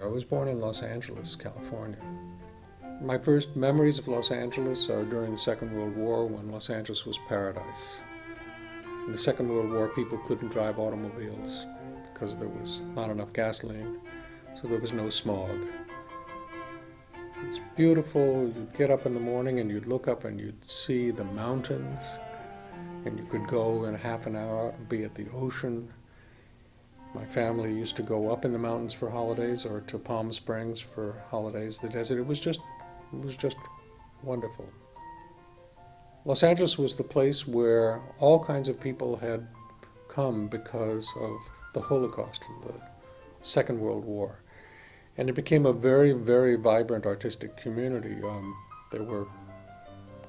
I was born in Los Angeles, California. My first memories of Los Angeles are during the Second World War when Los Angeles was paradise. In the Second World War, people couldn't drive automobiles because there was not enough gasoline, so there was no smog. It's beautiful. You'd get up in the morning and you'd look up and you'd see the mountains, and you could go in half an hour and be at the ocean. My family used to go up in the mountains for holidays or to Palm Springs for holidays, the desert. It was just wonderful. Los Angeles was the place where all kinds of people had come because of the Holocaust and the Second World War. And it became a very, very vibrant artistic community. There were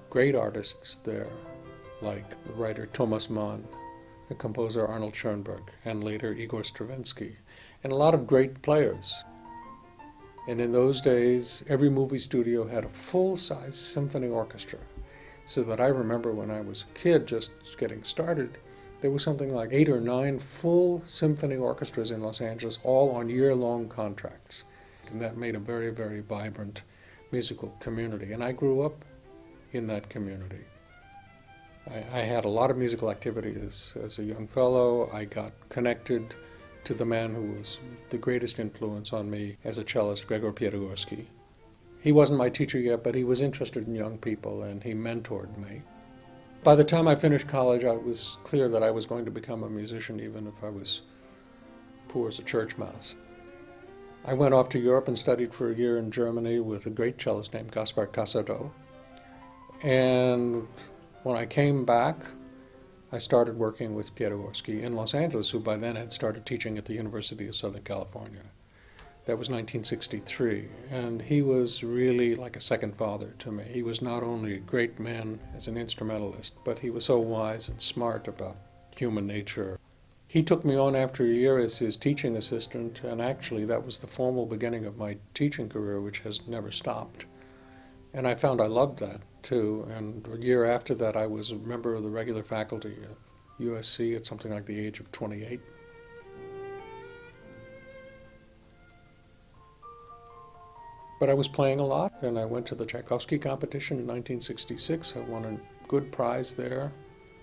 great artists there, like the writer Thomas Mann, the composer Arnold Schoenberg, and later Igor Stravinsky, and a lot of great players. And in those days, every movie studio had a full-size symphony orchestra, so that I remember when I was a kid just getting started, there was something like 8 or 9 full symphony orchestras in Los Angeles, all on year-long contracts. And that made a very, very vibrant musical community. And I grew up in that community. I had a lot of musical activity as a young fellow. I got connected to the man who was the greatest influence on me as a cellist, Gregor Piatigorsky. He wasn't my teacher yet, but he was interested in young people and he mentored me. By the time I finished college, I was clear that I was going to become a musician, even if I was poor as a church mouse. I went off to Europe and studied for a year in Germany with a great cellist named Gaspar Casado. And when I came back, I started working with Piatigorsky in Los Angeles, who by then had started teaching at the University of Southern California. That was 1963, and he was really like a second father to me. He was not only a great man as an instrumentalist, but he was so wise and smart about human nature. He took me on after a year as his teaching assistant, and actually that was the formal beginning of my teaching career, which has never stopped. And I found I loved that too, and a year after that I was a member of the regular faculty at USC at something like the age of 28. But I was playing a lot, and I went to the Tchaikovsky competition in 1966. I won a good prize there,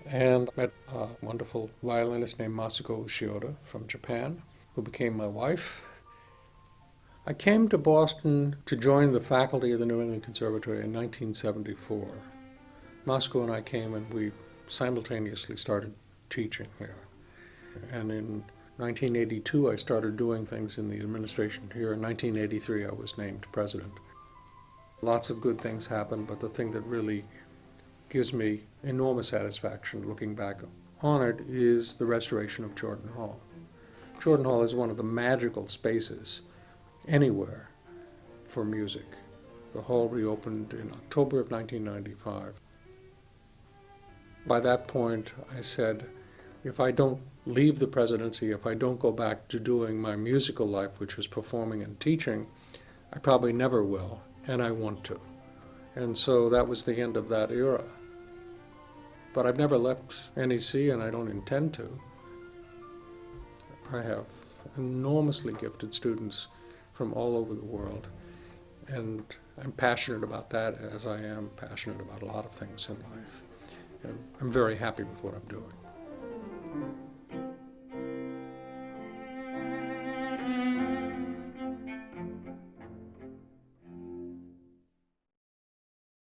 and met a wonderful violinist named Masuko Ushioda from Japan, who became my wife. I came to Boston to join the faculty of the New England Conservatory in 1974. Masuko and I came and we simultaneously started teaching here. And in 1982, I started doing things in the administration here. In 1983, I was named president. Lots of good things happened, but the thing that really gives me enormous satisfaction looking back on it is the restoration of Jordan Hall. Jordan Hall is one of the magical spaces anywhere for music. The hall reopened in October of 1995. By that point, I said, if I don't leave the presidency, if I don't go back to doing my musical life, which was performing and teaching, I probably never will, and I want to. And so that was the end of that era. But I've never left NEC, and I don't intend to. I have enormously gifted students from all over the world, and I'm passionate about that as I am passionate about a lot of things in life. And I'm very happy with what I'm doing.